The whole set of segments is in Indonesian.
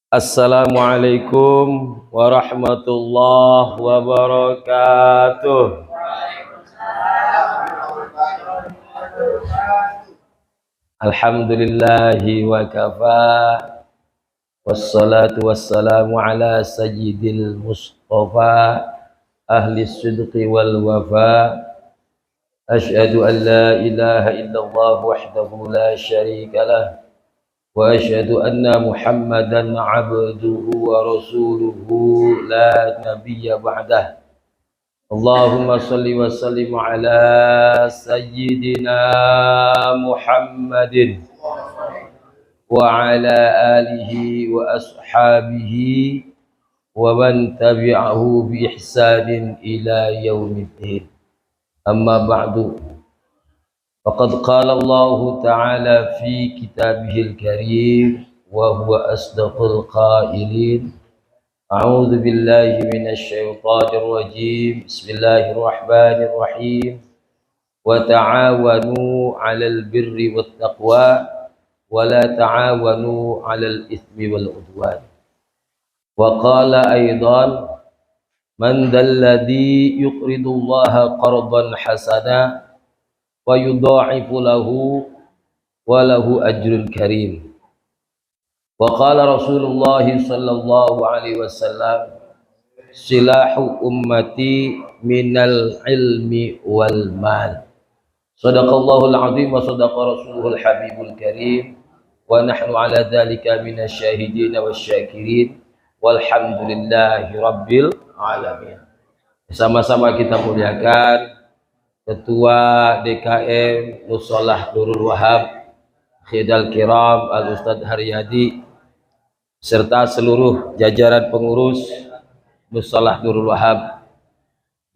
Assalamualaikum warahmatullahi wabarakatuh. Alhamdulillahi wa kafa. Wassalatu wassalamu ala sayyidil mustafa ahli sidqi wal wafa. Asyhadu an la ilaha illallah wahdahu la syarika lah. Wa asyhadu anna Muhammadan abduhu wa rasuluhu la nabiyya ba'dah. Allahumma salli wa sallim ala sayyidina Muhammadin wa ala alihi wa ashabihi wa man tabi'ahu bi ihsanin ila yaumiddin. Amma ba'du. Faqad qala Allah Ta'ala fi kitabihil karim wa huwa asdaqul qailin. A'udzu billahi minasy syaithanir rajim. Bismillahirrahmanirrahim. Wa ta'awanu 'alal birri wat taqwa wa la ta'awanu 'alal itsmi wal 'udwan. Wa qala aidan man dalladzi yuqridullaha qardan hasana wa yudha'ifu lahu wa lahu ajrun karim. Wa qala Rasulullah sallallahu alaihi wasallam silahu ummati minal ilmi wal mal. Sadaqallahul azim wa sadaqa rasuluhul habibul karim wa nahnu ala dzalika minasyahidin wasyakirin walhamdulillahi rabbil alamin. Sama-sama kita muliakan Ketua DKM Musholah Nurul Wahab Khidal Kiram Al Ustadz Haryadi serta seluruh jajaran pengurus Musholah Nurul Wahab,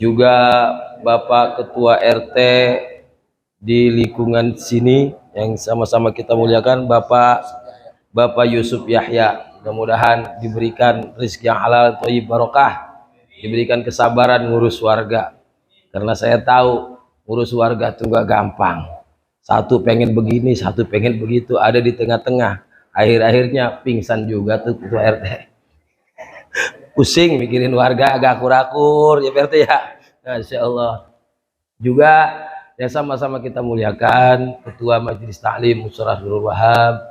juga Bapak Ketua RT di lingkungan sini yang sama-sama kita muliakan, Bapak Yusuf Yahya. Mudah-mudahan diberikan rezeki yang halal, thayyib, barokah, diberikan kesabaran ngurus warga, karena saya tahu ngurus warga itu gak gampang. Satu pengen begini, satu pengen begitu, ada di tengah-tengah. Akhir-akhirnya pingsan juga tuh Ketua RT. Pusing mikirin warga, agak akur-akur ya RT ya. Masya Allah. Juga yang sama-sama kita muliakan Ketua Majelis Ta'lim Musholah Nurul Wahab.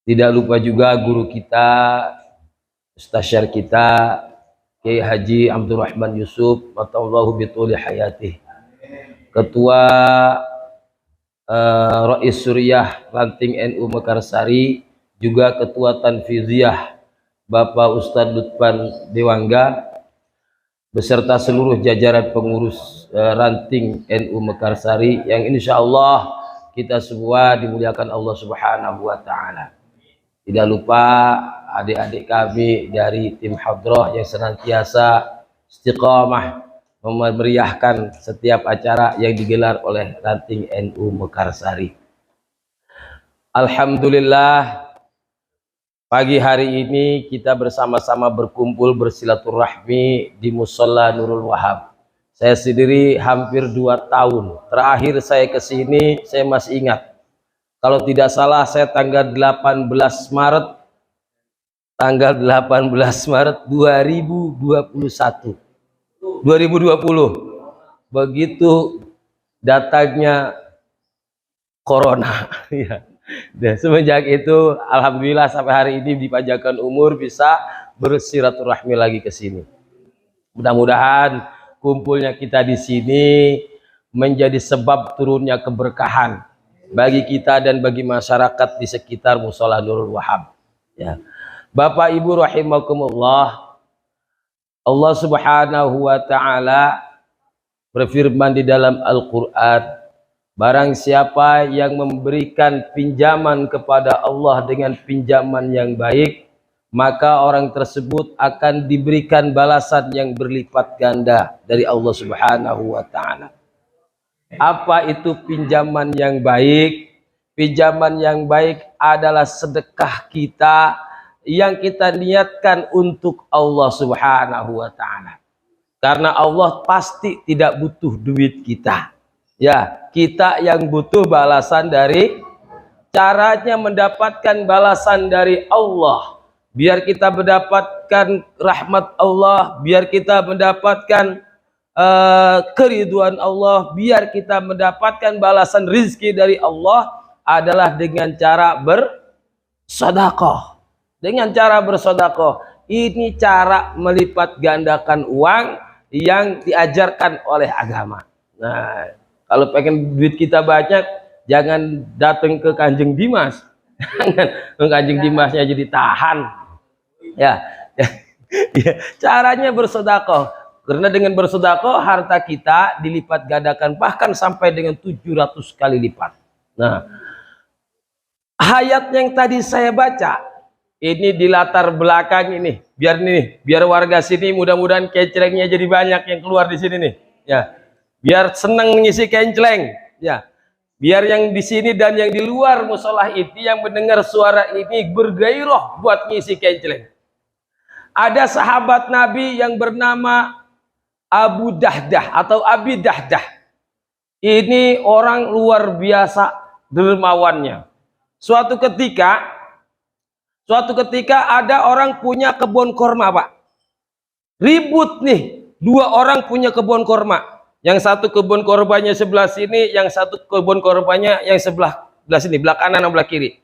Tidak lupa juga guru kita, ustasyar kita, Kiai Haji Abdurrahman Yusuf, matallahu bituli hayatih. Ketua Rais Suriah Ranting NU Mekarsari, juga Ketua Tanfiziyah Bapak Ustadz Lutfan Dewangga, beserta seluruh jajaran pengurus Ranting NU Mekarsari yang insya Allah kita semua dimuliakan Allah Subhanahu wa Ta'ala. Tidak lupa adik-adik kami dari tim Hadrah yang senantiasa istiqamah memeriahkan setiap acara yang digelar oleh Ranting NU Mekarsari. Alhamdulillah, pagi hari ini kita bersama-sama berkumpul bersilaturahmi di Musholah Nurul Wahab. Saya sendiri hampir 2 tahun terakhir saya ke sini, saya masih ingat. Kalau tidak salah saya tanggal 18 Maret 2021. 2020 begitu datangnya corona ya. Dan semenjak itu alhamdulillah sampai hari ini dipanjangkan umur bisa bersilaturahmi lagi ke sini. Mudah-mudahan kumpulnya kita di sini menjadi sebab turunnya keberkahan bagi kita dan bagi masyarakat di sekitar Musholah Nurul Wahab ya. Bapak Ibu rahimakumullah, Allah Subhanahu wa Ta'ala berfirman di dalam Al-Quran, barang siapa yang memberikan pinjaman kepada Allah dengan pinjaman yang baik, maka orang tersebut akan diberikan balasan yang berlipat ganda dari Allah Subhanahu wa Ta'ala. Apa itu pinjaman yang baik? Pinjaman yang baik adalah sedekah kita yang kita niatkan untuk Allah Subhanahu wa Ta'ala. Karena Allah pasti tidak butuh duit kita. Ya, kita yang butuh balasan dari, caranya mendapatkan balasan dari Allah biar kita mendapatkan rahmat Allah, biar kita mendapatkan keriduan Allah, biar kita mendapatkan balasan rizki dari Allah adalah dengan cara bersedekah. Dengan cara bersedekah. Ini cara melipat gandakan uang yang diajarkan oleh agama. Nah, kalau pengen duit kita banyak, jangan datang ke Kanjeng Dimas. Jangan Kanjeng Dimasnya jadi tahan. Ya, ya. Caranya bersedekah. Karena dengan bersedekah harta kita dilipat gandakan bahkan sampai dengan 700 kali lipat. Nah, ayat yang tadi saya baca ini di latar belakang ini, biar warga sini mudah-mudahan kencelengnya jadi banyak yang keluar di sini nih, ya. Biar senang mengisi kenceleng, ya. Biar yang di sini dan yang di luar musola ini yang mendengar suara ini bergairah buat ngisi kenceleng. Ada sahabat Nabi yang bernama Abu Dahdah atau Abi Dahdah. Ini orang luar biasa dermawannya. Suatu ketika ada orang punya kebun korma, Pak. Ribut nih, dua orang punya kebun korma. Yang satu kebun kormanya sebelah sini, yang satu kebun kormanya yang sebelah sini, belah kanan dan belah kiri.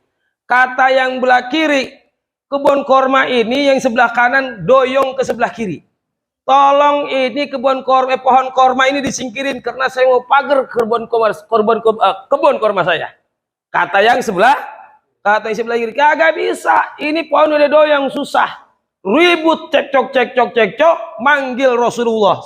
Kata yang belah kiri, kebun korma ini yang sebelah kanan doyong ke sebelah kiri. Tolong ini pohon korma ini disingkirin karena saya mau pagar kebun korma saya. Kata yang sebelah kiri, kagak bisa, ini pohon udah doyong, susah. Ribut, cekcok, manggil Rasulullah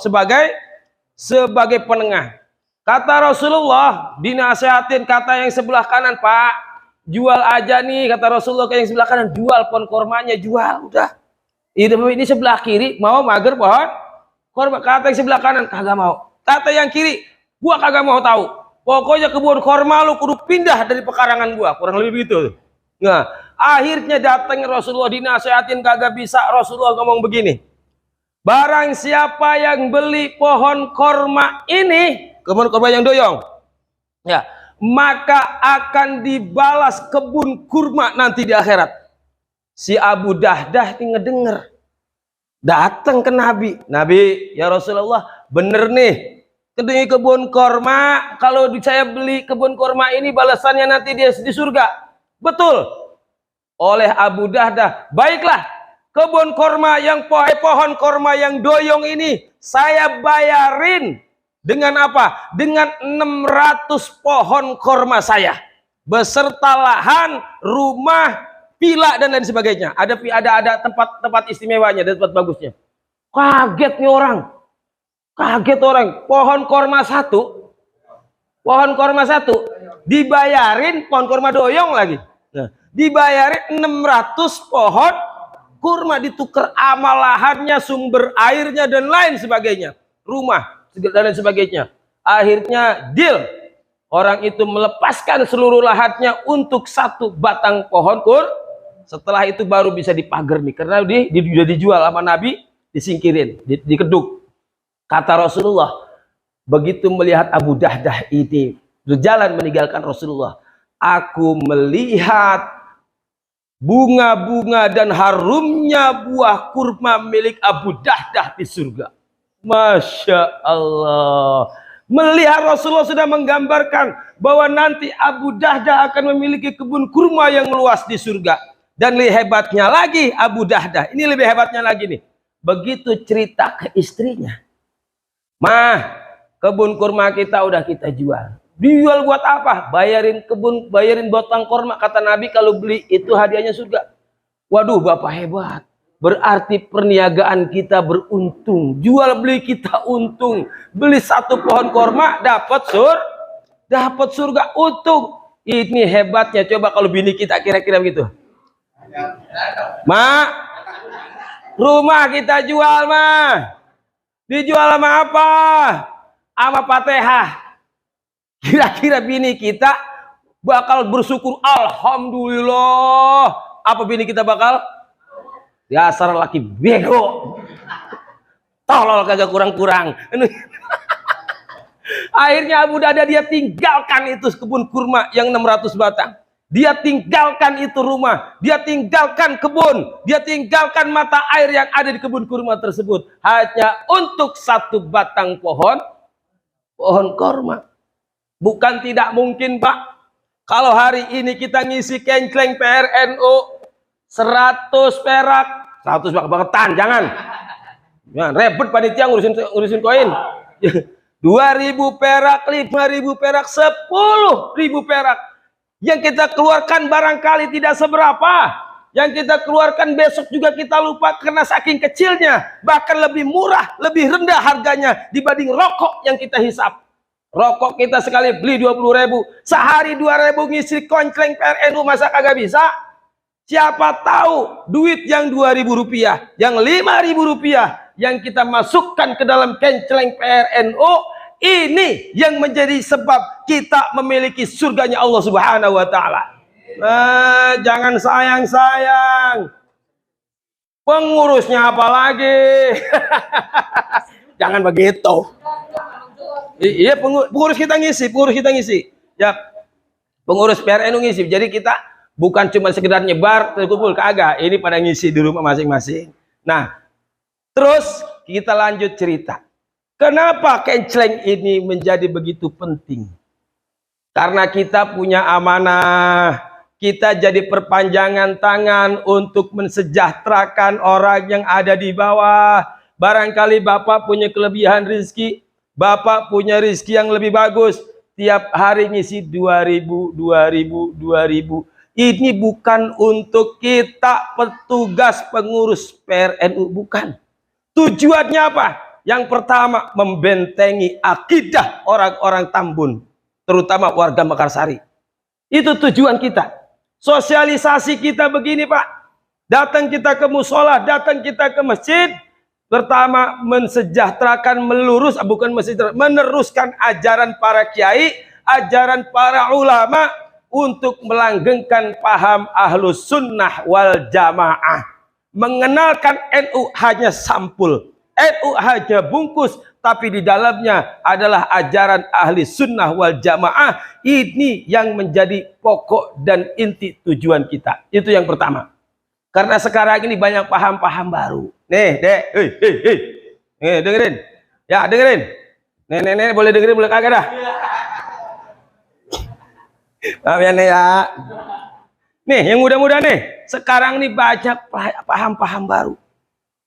sebagai penengah. Kata Rasulullah, dinasehatin, kata yang sebelah kanan, Pak, jual aja nih, kata Rasulullah ke yang sebelah kanan, jual pohon kormanya, jual, udah. Ini sebelah kiri mau mager pohon korma, kata yang sebelah kanan kagak mau. Kata yang kiri, gua kagak mau tahu. Pokoknya kebun korma lu kudu pindah dari pekarangan gua, kurang lebih begitu. Nah, akhirnya datang Rasulullah, dinasehatin kagak bisa. Rasulullah ngomong begini, barang siapa yang beli pohon korma ini, kebun korma yang doyong, ya, maka akan dibalas kebun kurma nanti di akhirat. Si Abu Dahdah ini ngedenger, datang ke Nabi, ya Rasulullah, bener nih, kedai kebun korma, kalau saya beli kebun korma ini balasannya nanti dia di surga. Betul. Oleh Abu Dahdah, baiklah, kebun korma yang pohon korma yang doyong ini saya bayarin dengan apa? Dengan 600 pohon korma saya, beserta lahan, rumah, villa dan lain sebagainya. Ada tempat istimewanya, ada tempat bagusnya. Kaget nih orang. Pohon korma satu dibayarin, pohon korma doyong lagi. Nah, dibayarin 600 pohon kurma, ditukar amal lahannya, sumber airnya dan lain sebagainya, rumah dan lain sebagainya. Akhirnya deal, orang itu melepaskan seluruh lahannya untuk satu batang pohon kur. Setelah itu baru bisa dipagar nih, karena dia dijual sama Nabi, disingkirin, dikeduk. Kata Rasulullah, begitu melihat Abu Dahdah ini berjalan meninggalkan Rasulullah, aku melihat bunga-bunga dan harumnya buah kurma milik Abu Dahdah di surga. Masya Allah. Melihat Rasulullah sudah menggambarkan bahwa nanti Abu Dahdah akan memiliki kebun kurma yang luas di surga. Dan lebih hebatnya lagi Abu Dahdah, ini lebih hebatnya lagi nih, begitu cerita ke istrinya, mah, kebun kurma kita udah kita jual. Dijual buat apa? Bayarin batang kurma. Kata Nabi kalau beli itu hadiahnya surga. Waduh, Bapak hebat. Berarti perniagaan kita beruntung. Jual beli kita untung. Beli satu pohon kurma dapat surga, untung. Ini hebatnya. Coba kalau bini kita kira-kira begitu. Mak, rumah kita jual, mah. Dijual sama apa? Sama Fatihah. Kira-kira bini kita bakal bersyukur, alhamdulillah. Apa bini kita bakal? Dasar laki bego, tolol kagak kurang-kurang. Akhirnya Abu Dahdah dia tinggalkan itu kebun kurma yang 600 batang. Dia tinggalkan itu rumah, dia tinggalkan kebun, dia tinggalkan mata air yang ada di kebun kurma tersebut hanya untuk satu batang pohon korma. Bukan tidak mungkin, Pak. Kalau hari ini kita ngisi kenceleng PRNU 100 perak, 100 bangetan, jangan. Ya, rebet panitia ngurusin koin. 2.000 perak, 5.000 perak, 10.000 perak. Yang kita keluarkan barangkali tidak seberapa. Yang kita keluarkan besok juga kita lupa karena saking kecilnya. Bahkan lebih murah, lebih rendah harganya dibanding rokok yang kita hisap. Rokok kita sekali beli 20.000. Sehari 2.000 ngisi konkleng PRNU, masa kagak bisa? Siapa tahu duit yang 2.000 rupiah, yang 5.000 rupiah yang kita masukkan ke dalam kenceleng PRNU, ini yang menjadi sebab kita memiliki surganya Allah Subhanahu wa Ta'ala. Nah, jangan sayang-sayang. Pengurusnya apa lagi? Jangan begitu. Iya, pengurus kita ngisi. Ya, pengurus PRNU ngisi. Jadi kita bukan cuma sekedar nyebar terkumpul, kagak. Ini pada ngisi di rumah masing-masing. Nah, terus kita lanjut cerita. Kenapa kenceleng ini menjadi begitu penting? Karena kita punya amanah. Kita jadi perpanjangan tangan untuk mensejahterakan orang yang ada di bawah. Barangkali Bapak punya kelebihan rezeki, Bapak punya rezeki yang lebih bagus. Tiap hari ngisi 2.000, 2.000, 2.000. Ini bukan untuk kita petugas pengurus PRNU, bukan. Tujuannya apa? Yang pertama, membentengi akidah orang-orang Tambun, terutama warga Mekarsari. Itu tujuan kita. Sosialisasi kita begini, Pak. Datang kita ke musola, datang kita ke masjid. Pertama, mensejahterakan, meneruskan ajaran para kiai, ajaran para ulama untuk melanggengkan paham Ahlus Sunnah wal Jamaah. Mengenalkan NU hanya sampul, NU hanya bungkus, tapi di dalamnya adalah ajaran ahli sunnah wal jamaah. Ini yang menjadi pokok dan inti tujuan kita. Itu yang pertama. Karena sekarang ini banyak paham-paham baru. Nih, Dek, nih, dengerin. Ya, dengerin. Nenek boleh dengerin, boleh kagak dah. Maaf ya, Nek ya. Nih, yang muda-muda nih. Sekarang nih banyak paham-paham baru.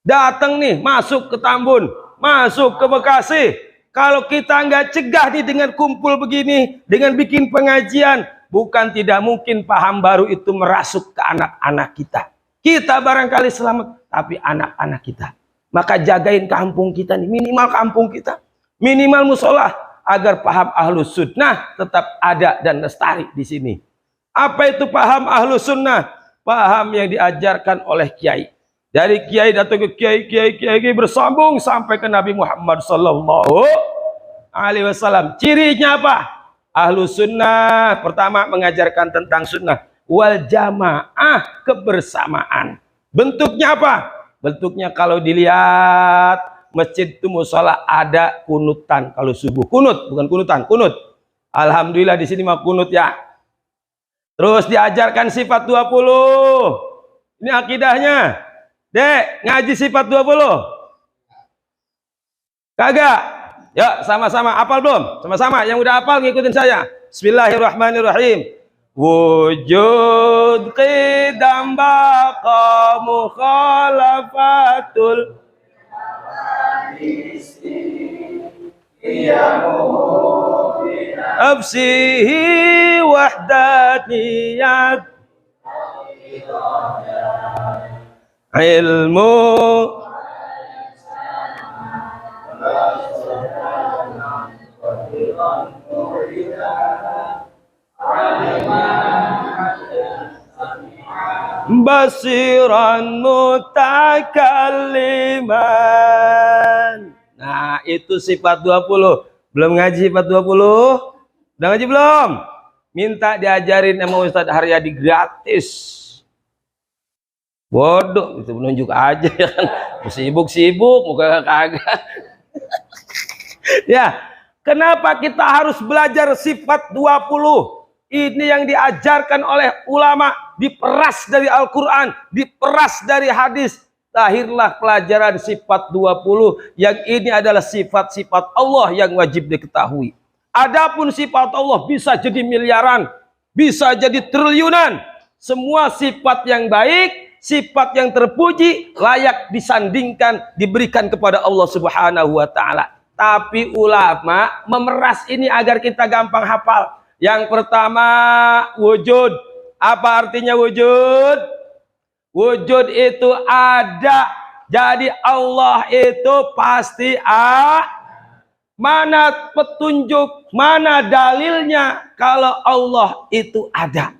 Datang nih, masuk ke Tambun, masuk ke Bekasi. Kalau kita nggak cegah nih dengan kumpul begini, dengan bikin pengajian, bukan tidak mungkin paham baru itu merasuk ke anak-anak kita. Kita barangkali selamat, tapi anak-anak kita. Maka jagain kampung kita nih, minimal kampung kita, minimal musola, agar paham Ahlus Sunnah tetap ada dan lestari di sini. Apa itu paham Ahlus Sunnah? Paham yang diajarkan oleh kiai. Dari kiai datang ke kiai bersambung sampai ke Nabi Muhammad sallallahu alaihi wasallam. Cirinya apa? Ahlus Sunnah pertama mengajarkan tentang sunnah wal jamaah, kebersamaan. Bentuknya apa? Bentuknya kalau dilihat masjid itu musola ada kunutan kalau subuh. Kunut, bukan kunutan, kunut. Alhamdulillah di sini mah kunut ya. Terus diajarkan sifat 20. Ini akidahnya. Dek, ngaji sifat 20. Kagak? Yuk, sama-sama. Hafal belum? Sama-sama. Yang udah hafal ngikutin saya. Bismillahirrahmanirrahim. Wujud qidam baqa mukhalafatul absihi wahdaniyat ilmu basiran mutakalliman. Nah, itu sifat 20. Belum ngaji sifat 20? Udah ngaji belum? Minta diajarin sama Ustadz Haryadi gratis. Bodoh, itu menunjuk aja ya kan. Sibuk-sibuk, muka kagak. Ya, kenapa kita harus belajar sifat 20? Ini yang diajarkan oleh ulama, diperas dari Al-Quran, diperas dari hadis. Lahirlah pelajaran sifat 20, yang ini adalah sifat-sifat Allah yang wajib diketahui. Adapun sifat Allah bisa jadi miliaran, bisa jadi triliunan. Semua sifat yang baik, sifat yang terpuji, layak disandingkan, diberikan kepada Allah Subhanahu wa ta'ala. Tapi ulama memeras ini agar kita gampang hafal. Yang pertama, wujud. Apa artinya wujud? Wujud itu ada. Jadi Allah itu pasti ada. Mana petunjuk, mana dalilnya kalau Allah itu ada?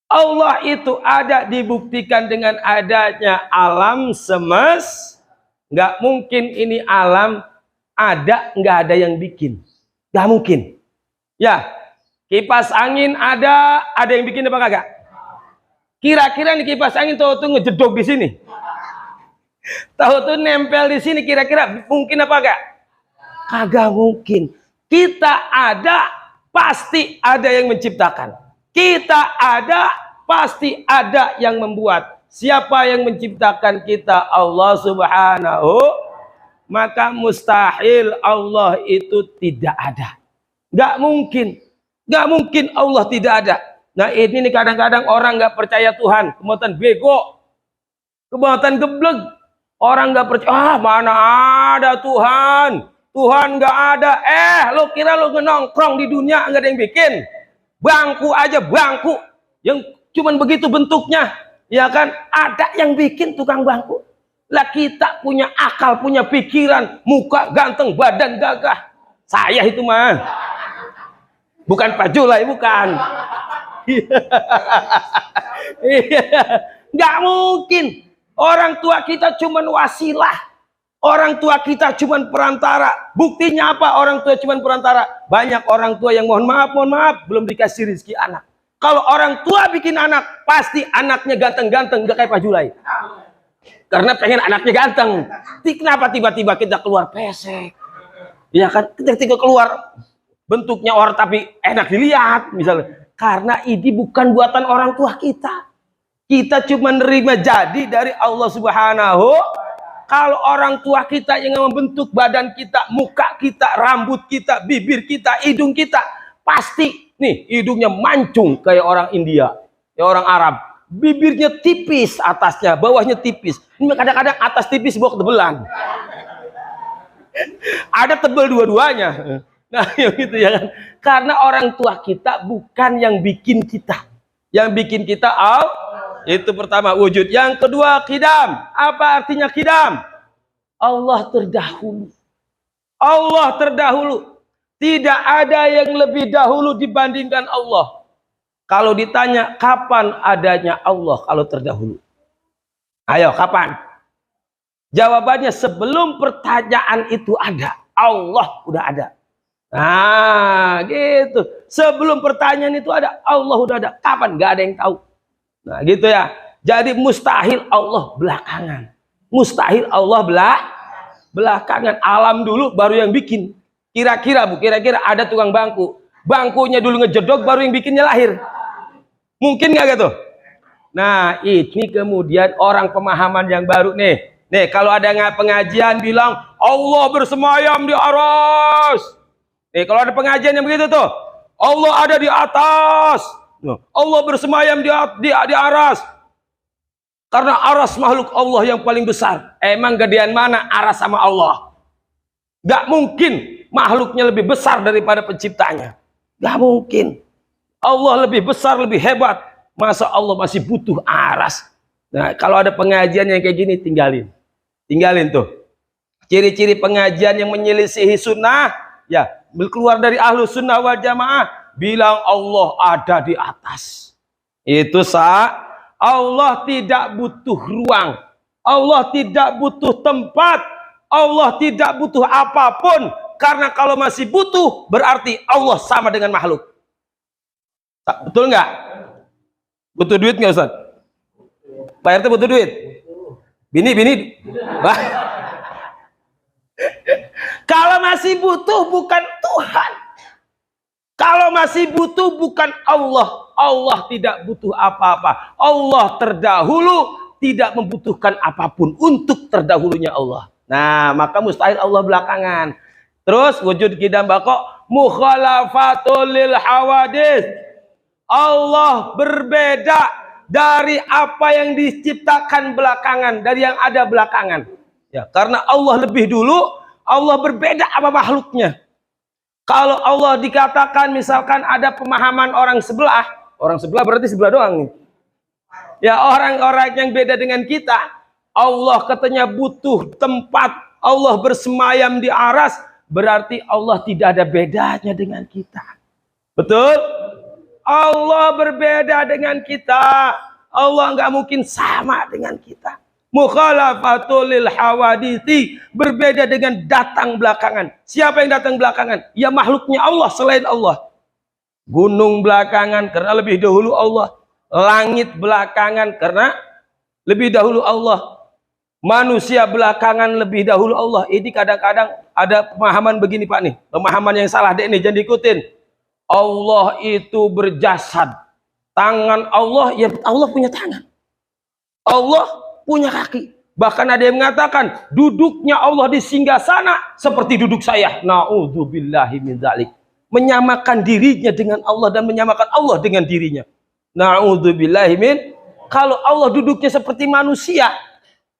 Allah itu ada dibuktikan dengan adanya alam semesta. Nggak mungkin ini alam ada, nggak ada yang bikin. Nggak mungkin. Ya, kipas angin ada yang bikin apa kagak? Kira-kira nih kipas angin tahu tuh ngejedok di sini. Tahu tuh nempel di sini, kira-kira mungkin apa kagak? Kagak mungkin. Kita ada, pasti ada yang menciptakan. Kita ada, pasti ada yang membuat. Siapa yang menciptakan kita? Allah Subhanahu. Maka mustahil Allah itu tidak ada. Nggak mungkin Allah tidak ada. Nah ini nih kadang-kadang orang nggak percaya Tuhan, kemudian bego, kemudian geblek. Orang nggak percaya, mana ada Tuhan? Tuhan nggak ada. Lo kira lo nongkrong di dunia nggak ada yang bikin? Bangku aja bangku, yang cuman begitu bentuknya, ya kan? Ada yang bikin tukang bangku. Lah kita punya akal, punya pikiran, muka ganteng, badan gagah. Saya itu mah. Bukan Pak Julai, bukan. Nggak mungkin. Orang tua kita cuman wasilah. Orang tua kita cuman perantara. Buktinya apa orang tua cuman perantara? Banyak orang tua yang mohon maaf, belum dikasih rezeki anak. Kalau orang tua bikin anak, pasti anaknya ganteng-ganteng, gak kayak Pak Julai. Karena pengen anaknya ganteng. Kenapa tiba-tiba kita keluar pesek? Ya kan, ketika keluar bentuknya orang tapi enak dilihat misalnya, karena ini bukan buatan orang tua kita. Kita cuma nerima jadi dari Allah Subhanahu. Kalau orang tua kita yang membentuk badan kita, muka kita, rambut kita, bibir kita, hidung kita, pasti nih hidungnya mancung kayak orang India, ya orang Arab. Bibirnya tipis atasnya, bawahnya tipis. Ini kadang-kadang atas tipis, bawah tebelan. Ada tebel dua-duanya. Nah, gitu ya kan. Karena orang tua kita bukan yang bikin kita. Yang bikin kita itu pertama wujud. Yang kedua qidam. Apa artinya qidam? Allah terdahulu. Allah terdahulu. Tidak ada yang lebih dahulu dibandingkan Allah. Kalau ditanya kapan adanya Allah kalau terdahulu? Ayo kapan? Jawabannya sebelum pertanyaan itu ada. Allah udah ada. Nah gitu. Sebelum pertanyaan itu ada, Allah udah ada. Kapan? Gak ada yang tahu. Nah gitu ya. Jadi mustahil Allah belakangan. Mustahil Allah belakangan. Alam dulu baru yang bikin. Kira-kira Bu, kira-kira ada tukang bangku. Bangkunya dulu ngejedok baru yang bikinnya lahir. Mungkin nggak gitu? Nah ini kemudian orang pemahaman yang baru nih. Nih kalau ada pengajian bilang Allah bersemayam di aras. Nih kalau ada pengajian yang begitu tuh, Allah ada di atas. Allah bersemayam di aras. Karena aras makhluk Allah yang paling besar. Emang gedean mana aras sama Allah? Gak mungkin makhluknya lebih besar daripada penciptanya. Gak mungkin. Allah lebih besar, lebih hebat. Masa Allah masih butuh aras? Nah, kalau ada pengajian yang kayak gini, tinggalin. Tinggalin tuh. Ciri-ciri pengajian yang menyelisihi sunnah, ya, keluar dari ahlu sunnah wal jamaah, bilang Allah ada di atas. Itu Allah tidak butuh ruang. Allah tidak butuh tempat. Allah tidak butuh apapun. Karena kalau masih butuh, berarti Allah sama dengan makhluk. Betul nggak? Butuh duit nggak Ustaz? Pak RT butuh duit? Bini. Kalau masih butuh bukan Tuhan. Kalau masih butuh bukan Allah. Allah tidak butuh apa-apa. Allah terdahulu tidak membutuhkan apapun untuk terdahulunya Allah. Nah, maka mustahil Allah belakangan. Terus wujud kidam bako mukhalafatul lil hawadis. Allah berbeda dari apa yang diciptakan belakangan, dari yang ada belakangan. Ya, karena Allah lebih dulu, Allah berbeda sama makhluknya. Kalau Allah dikatakan misalkan ada pemahaman orang sebelah berarti sebelah doang nih. Ya, orang-orang yang beda dengan kita, Allah katanya butuh tempat, Allah bersemayam di aras, berarti Allah tidak ada bedanya dengan kita. Betul? Allah berbeda dengan kita. Allah nggak mungkin sama dengan kita. Mukhalafatul lil hawadisi, berbeda dengan datang belakangan. Siapa yang datang belakangan? Ya makhluknya Allah selain Allah. Gunung belakangan karena lebih dahulu Allah. Langit belakangan karena lebih dahulu Allah. Manusia belakangan lebih dahulu Allah. Ini kadang-kadang ada pemahaman begini Pak nih. Pemahaman yang salah deh nih, jangan diikutin. Allah itu berjasad. Tangan Allah, ya Allah punya tangan. Allah punya kaki. Bahkan ada yang mengatakan duduknya Allah di singgasana seperti duduk saya. Na'udzubillahi min dzalik. Menyamakan dirinya dengan Allah dan menyamakan Allah dengan dirinya. Na'udzubillahi min. Kalau Allah duduknya seperti manusia,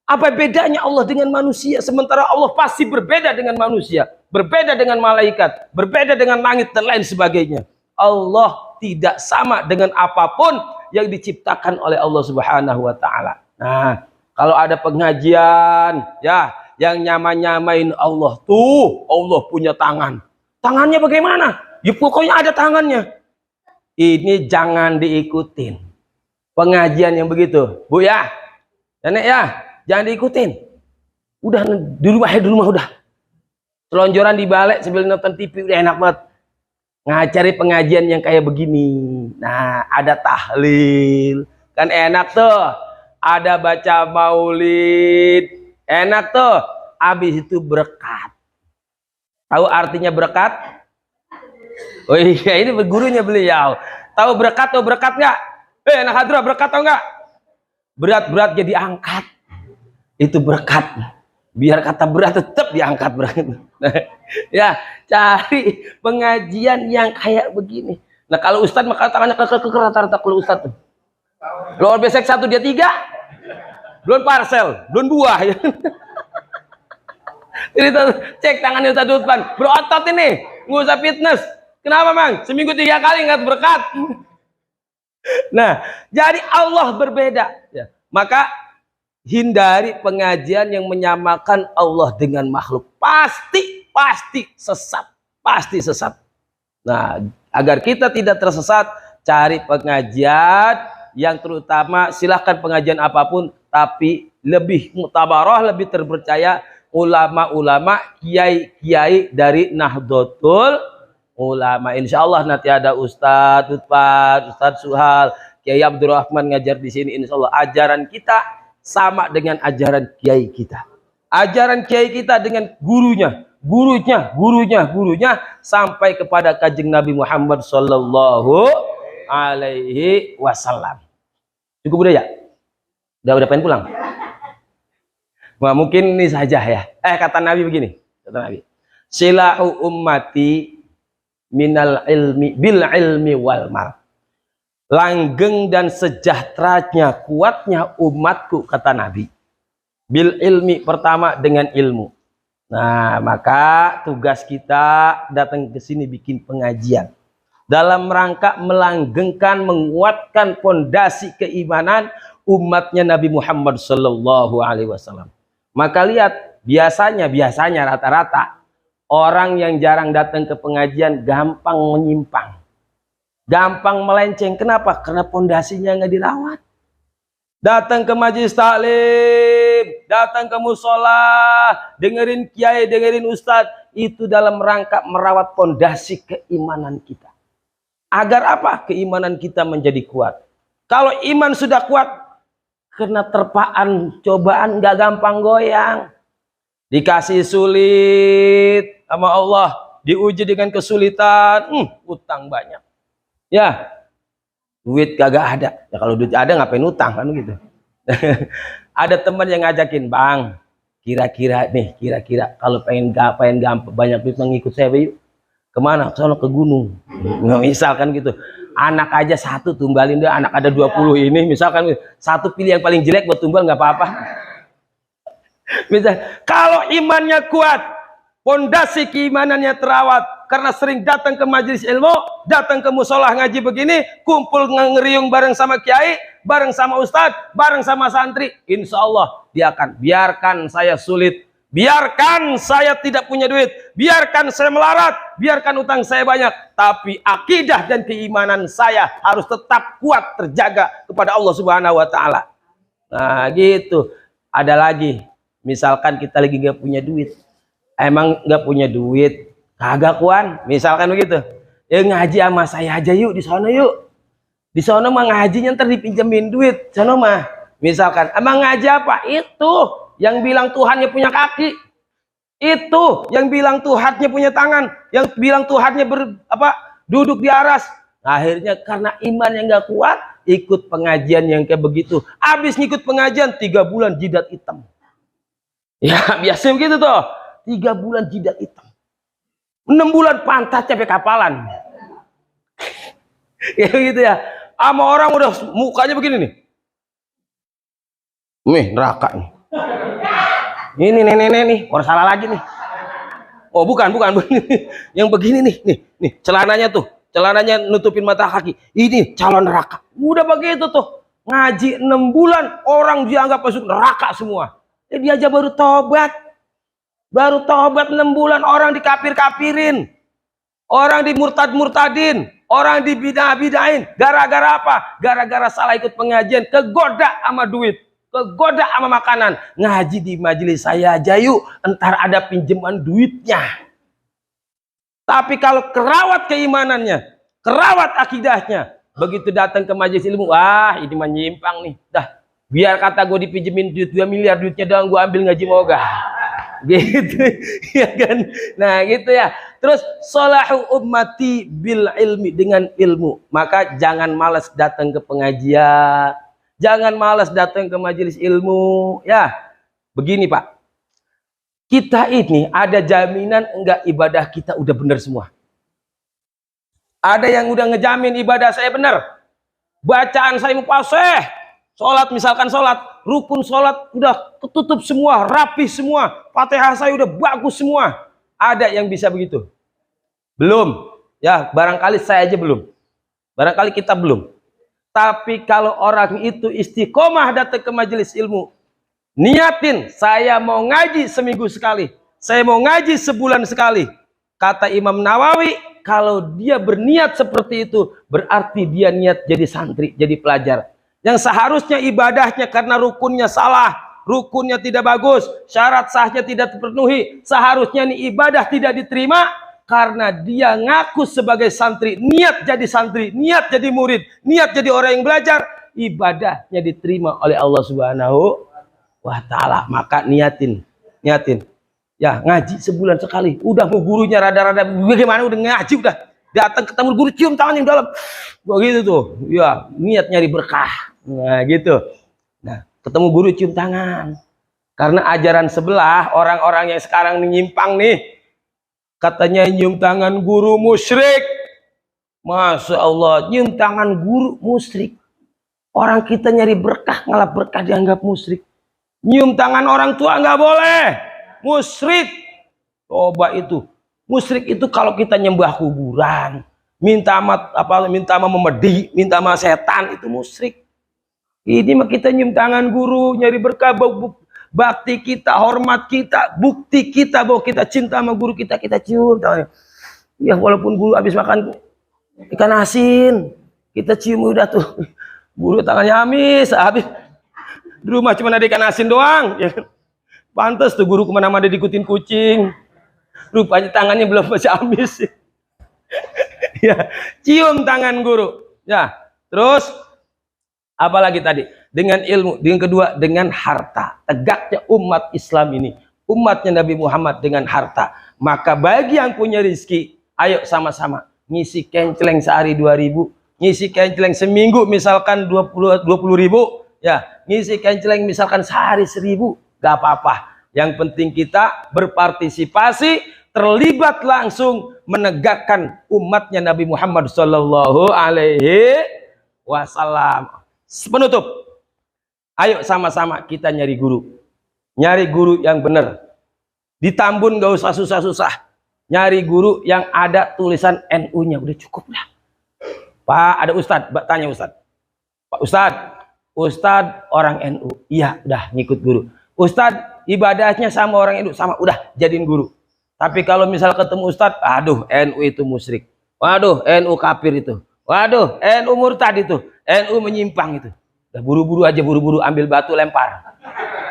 apa bedanya Allah dengan manusia? Sementara Allah pasti berbeda dengan manusia, berbeda dengan malaikat, berbeda dengan langit dan lain sebagainya. Allah tidak sama dengan apapun yang diciptakan oleh Allah Subhanahu wa taala. Nah, kalau ada pengajian ya yang nyamain Allah, tuh Allah punya tangan. Tangannya bagaimana? Ya pokoknya ada tangannya. Ini jangan diikutin. Pengajian yang begitu, Bu ya. Nenek ya, jangan diikutin. Udah di rumah udah. Selonjoran di balik sambil nonton TV udah enak banget. Ngacari pengajian yang kayak begini. Nah, ada tahlil. Kan enak tuh. Ada baca maulid, enak tuh. Habis itu berkat. Tahu artinya berkat? Oh iya, ini gurunya beliau. Tahu berkat atau berkat nggak? Anak hadrah berkat tau nggak? Berat-berat jadi angkat. Itu berkat. Biar kata berat tetap diangkat berat. Ya, cari pengajian yang kayak begini. Nah kalau ustadz maka tangannya ke rata-rata kalau ustadz tuh. Luar besek 1 dia 3. Belum parcel, belum buah ya. Jadi cek tangannya Ustaz Lutfan, berotot ini, nggak usah fitness. Kenapa Mang? Seminggu 3 kali nggak berkat. Nah, jadi Allah berbeda. Ya. Maka hindari pengajian yang menyamakan Allah dengan makhluk. Pasti sesat, pasti sesat. Nah, agar kita tidak tersesat, cari pengajian yang terutama, silahkan pengajian apapun, tapi lebih mutabarah, lebih terpercaya ulama-ulama, kiai-kiai dari Nahdlatul Ulama. Insya Allah nanti ada Ustadz Lutfan, Ustadz Suhal, Kiai Abdurrahman ngajar di sini. Insya Allah ajaran kita sama dengan ajaran kiai kita. Ajaran kiai kita dengan gurunya sampai kepada Kanjeng Nabi Muhammad Sallallahu Alaihi Wasallam. Cukup udah ya? Udah pengen pulang? Nah, mungkin ini saja ya. Kata Nabi begini, kata Nabi. Silahu ummati minal ilmi bil ilmi wal mal. Langgeng dan sejahteranya, kuatnya umatku, kata Nabi. Bil ilmi, pertama dengan ilmu. Nah, maka tugas kita datang ke sini bikin pengajian dalam rangka melanggengkan, menguatkan fondasi keimanan umatnya Nabi Muhammad Sallallahu Alaihi Wasallam. Maka lihat, biasanya rata-rata orang yang jarang datang ke pengajian gampang menyimpang, gampang melenceng. Kenapa? Karena fondasinya nggak dirawat. Datang ke majelis taklim, datang ke musola, dengerin kiai, dengerin ustadz, itu dalam rangka merawat fondasi keimanan kita. Agar apa? Keimanan kita menjadi kuat. Kalau iman sudah kuat, kena terpaan, cobaan nggak gampang goyang. Dikasih sulit sama Allah, diuji dengan kesulitan, utang banyak. Ya, duit kagak ada. Ya kalau duit ada ngapain utang kan gitu. Ada teman yang ngajakin, "Bang, kira-kira kalau pengen gampang banyak duit mengikut saya yuk." Kemana? Soalnya ke gunung. Nggak, misalkan gitu. Anak aja satu tumbalin dia, anak ada 20 ini, misalkan satu pilih yang paling jelek buat tumbal nggak apa-apa. Misal, kalau imannya kuat, pondasi keimanannya terawat, karena sering datang ke majelis ilmu, datang ke musola ngaji begini, kumpul ngeriung bareng sama kiai, bareng sama ustadz, bareng sama santri, insya Allah dia akan biarkan saya sulit, biarkan saya tidak punya duit, biarkan saya melarat, biarkan utang saya banyak, tapi akidah dan keimanan saya harus tetap kuat terjaga kepada Allah Subhanahu wa Ta'ala. Nah, gitu. Ada lagi, misalkan kita lagi nggak punya duit, emang nggak punya duit, kagak kuan, misalkan begitu, ya ngaji sama saya aja yuk di sana yuk. Di sana mah ngajinya ntar dipinjemin duit, sana mah. Misalkan, emang ngaji apa? Itu yang bilang Tuhannya punya kaki, itu yang bilang Tuhannya punya tangan, yang bilang Tuhannya duduk di aras. Akhirnya karena iman yang nggak kuat, ikut pengajian yang kayak begitu. Habis ngikut pengajian 3 bulan jidat hitam. Ya biasa begitu tuh. 3 bulan jidat hitam. 6 bulan pantat capek kapalan. Ya gitu ya. Sama orang udah mukanya begini nih. Nih neraka nih. Ini nenek nih, orang salah lagi nih. Oh bukan. Yang begini nih celananya tuh. Celananya nutupin mata kaki. Ini calon neraka. Udah begitu tuh. Ngaji 6 bulan, orang dianggap masuk neraka semua. Dia aja baru tobat. Baru tobat 6 bulan orang dikafir-kafirin. Orang dimurtad-murtadin. Orang dibidah-bidahin. Gara-gara apa? Gara-gara salah ikut pengajian. Kegoda sama duit. Kegoda sama makanan. Ngaji di majelis saya aja yuk. Entar ada pinjaman duitnya. Tapi kalau kerawat keimanannya, kerawat akidahnya, begitu datang ke majelis ilmu, ini menyimpang nih. Dah, biar kata gue dipinjemin duit 2 miliar, duitnya doang gue ambil ngaji moga. Gitu ya kan. Nah gitu ya. Terus salahu ummati bil ilmi, dengan ilmu. Maka jangan malas datang ke pengajian, jangan malas datang ke majelis ilmu ya. Begini Pak, kita ini ada jaminan enggak ibadah kita udah benar semua? Ada yang udah ngejamin ibadah saya benar, bacaan saya mufasih, sholat misalkan sholat, rukun sholat udah ketutup semua, rapi semua, Fatihah saya udah bagus semua. Ada yang bisa begitu? Belum. Ya, barangkali saya aja belum. Barangkali kita belum. Tapi kalau orang itu istiqomah datang ke majelis ilmu, niatin, saya mau ngaji seminggu sekali, saya mau ngaji sebulan sekali. Kata Imam Nawawi, kalau dia berniat seperti itu, berarti dia niat jadi santri, jadi pelajar. Yang seharusnya ibadahnya karena rukunnya salah, rukunnya tidak bagus, syarat sahnya tidak terpenuhi, seharusnya nih ibadah tidak diterima karena dia ngaku sebagai santri, niat jadi murid, niat jadi orang yang belajar, ibadahnya diterima oleh Allah Subhanahu wa Ta'ala. Maka niatin ya, ngaji sebulan sekali. Udah mau gurunya rada-rada bagaimana, udah ngaji, udah datang ketemu guru, cium tangan yang dalam begitu tuh ya, niat nyari berkah. Nah gitu. Nah ketemu guru cium tangan, karena ajaran sebelah orang-orang yang sekarang nyimpang nih, katanya nyium tangan guru musyrik. Masya Allah, nyium tangan guru musyrik. Orang kita nyari berkah, ngalah berkah dianggap musyrik. Nyium tangan orang tua nggak boleh, musyrik. Coba itu, musyrik itu kalau kita nyembah kuburan, minta sama memedi, minta sama setan, itu musyrik. Ini mah kita nyium tangan guru, nyari berkah, bakti kita, hormat kita, bukti kita bahwa kita cinta sama guru kita, kita cium tangannya. Ya walaupun guru habis makan ikan asin, kita cium udah tuh, guru tangannya habis. Di rumah cuma ada ikan asin doang, ya. Pantes tuh guru kemana-mana diikutin kucing. Rupanya tangannya belum bisa habis. Ya, cium tangan guru. Ya, terus apalagi tadi? Dengan ilmu. Dengan kedua, dengan harta. Tegaknya umat Islam ini, umatnya Nabi Muhammad dengan harta. Maka bagi yang punya rizki, ayo sama-sama ngisi kenceleng sehari 2.000, ngisi kenceleng seminggu misalkan 20 ribu, ya ngisi kenceleng misalkan sehari 1.000, gak apa-apa. Yang penting kita berpartisipasi, terlibat langsung menegakkan umatnya Nabi Muhammad Sallallahu Alaihi Wasallam. Penutup, ayo sama-sama kita nyari guru yang benar. Di Tambun gak usah susah-susah, nyari guru yang ada tulisan NU-nya, udah cukup dah. Pak, ada Ustadz, tanya Ustadz. Pak Ustadz orang NU, iya, udah ngikut guru. Ustadz ibadahnya sama orang NU, sama, udah jadiin guru. Tapi kalau misal ketemu Ustadz, aduh NU itu musyrik, waduh NU kafir itu, waduh NU murtad itu, NU menyimpang itu. Udah buru-buru aja, buru-buru ambil batu lempar.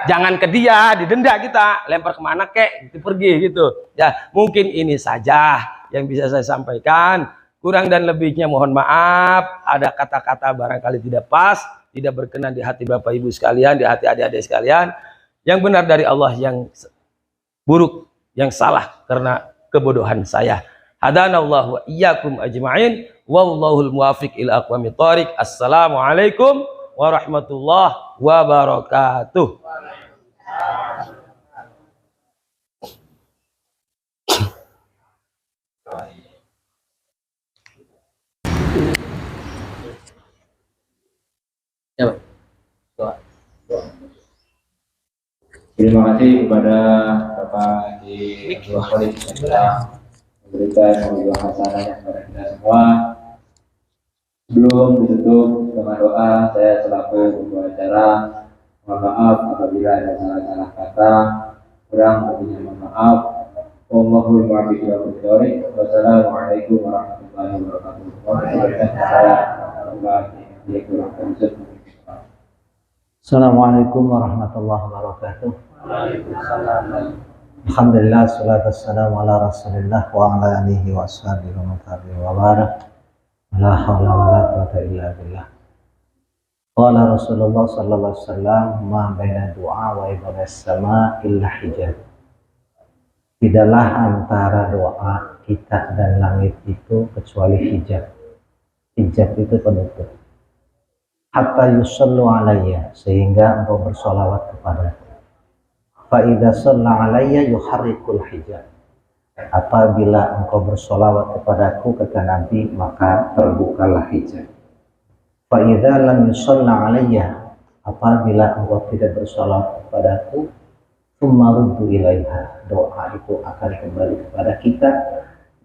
Jangan ke dia, didenda kita, lempar kemana kek, itu pergi gitu. Ya mungkin ini saja yang bisa saya sampaikan. Kurang dan lebihnya mohon maaf. Ada kata-kata barangkali tidak pas, tidak berkenan di hati Bapak Ibu sekalian, di hati adik-adik sekalian. Yang benar dari Allah, yang buruk, yang salah karena kebodohan saya. Hadanallahu wa iyyakum ajma'in. Wallahul muwafiq ila aqwamit thoriq. Assalamualaikum warahmatullahi wabarakatuh. Ya, doa. Terima kasih kepada Bapak di Dua Khalid yang telah memberikan mobil hasanahnya kepada kita semua. Sebelum ditutup dengan doa, saya selaku pembawa acara mohon maaf apabila ada salah-salah kata, kurang lebihnya mohon maaf. Wallahul muwaffiq ila aqwamit thoriq. Wassalamualaikum warahmatullahi wabarakatuh. Assalamualaikum warahmatullahi wabarakatuh. Alhamdulillah, salatu wassalamu ala rasulillah wa ala alihi wa ashabihi wa matabihi wa barak. La hawla wa la quwwata illa billah. Qala Rasulullah sallallahu alaihi wasallam, ma baina du'a wa ibadah sama illa hijab. Tidaklah antara doa kita dan langit itu kecuali hijab. Hijab itu penutup. Hatta yusallu alayya, sehingga engkau bersolawat kepadaku. Fa idza shalla alayya yuharrikul hijab. Apabila engkau bersolawat kepadaku, kata Nabi, maka terbukalah hijab. Fa idza lam yusalla alayya, apabila engkau tidak bersolawat kepadaku, tsumma ruddu ilaiha, doa itu akan kembali kepada kita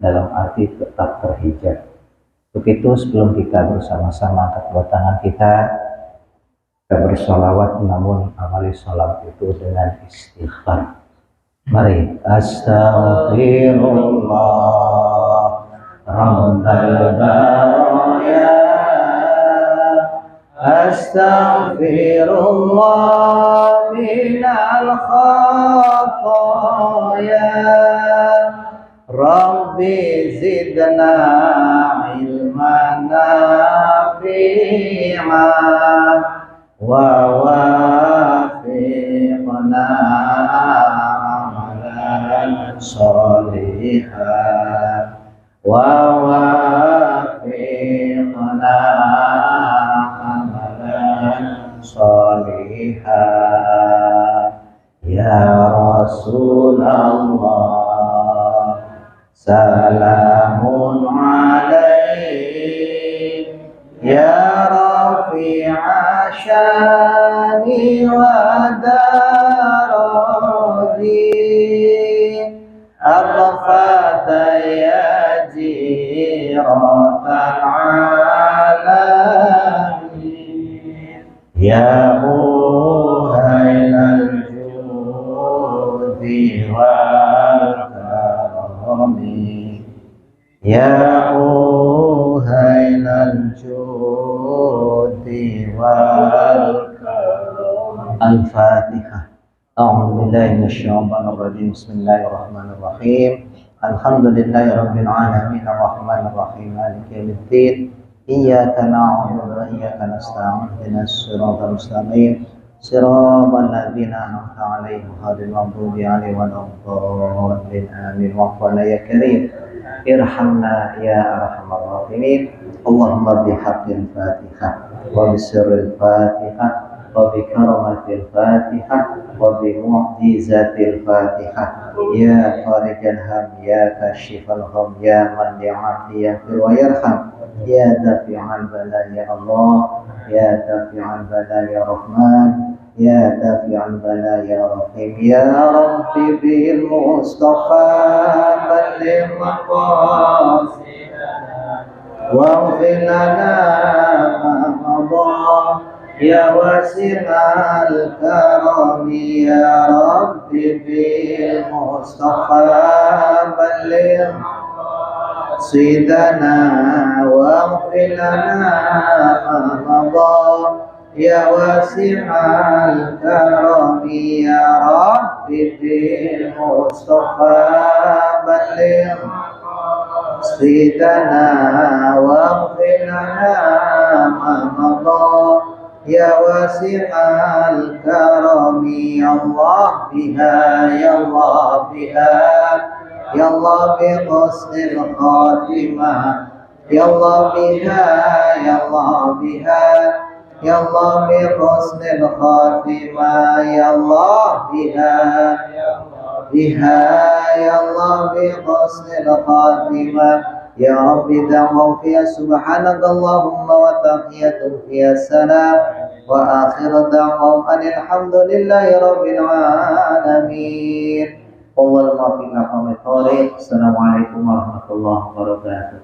dalam arti tetap terhijab. Untuk itu sebelum kita bersama-sama angkat kedua tangan kita bersolawat, namun amali sholawat itu dengan istighfar. Mari, astaghfirullah rabbal baraya, astaghfirullah minal khataya, Rabbi zidna ilman nafi'a wa wafiqna amalan sholihan wa wafiqna amalan sholihan. Ya Rasulullah, salamun alaik ya rafi'a syani wa daraji, arfata ya jiratal alamin, ya muhailal judi wal ya uhailal judi wal karam. Al-Fatihah. A'udzu billahi minasyaitonir rajim. Bismillahirrahmanirrahim. Alhamdulillahi rabbil alamin arrahmanir rahim maliki yaumiddin. Iyyaka na'budu wa iyyaka nasta'in ihdinas siratal mustaqim صراط الذين أنعمت عليهم غير المغضوب عليهم ولا الضالين آمين. واعف عنا يا كريم ارحمنا يا أرحم الراحمين. اللهم بحق الفاتحة وبسر الفاتحة وبكرمة الفاتحة وبمعجزة الفاتحة يا خارج الهم يا كاشف الغم يا من يعافي يغفر ويرحم يا دافع البلاء يا الله يا دافع البلاء يا رحمن يا دافع البلاء يا رحيم يا رب بالمصطفى بلغ مقاصدنا واغفر لنا ما مضى يا واسع الكرم يا رب بالمصطفى بلغ مقاصدنا واغفر لنا ما مضى يا واسع الكرم يا رب بالمصطفى بلغ مقاصدنا واغفر لنا ما مضى يا واسع الكرم يا الله بها يا الله بها يا الله بحسن الخاتمة يا الله بها يا الله بها يا الله بحسن الخاتمة يا الله بها بها يا الله بحسن الخاتمة يا رب دعوهم فيها سبحانك اللهم وتحيتهم فيها السلام وآخر دعوهم أن الحمد لله رب العالمين. والله الموفق لكم الطريق. السلام عليكم ورحمة الله وبركاته.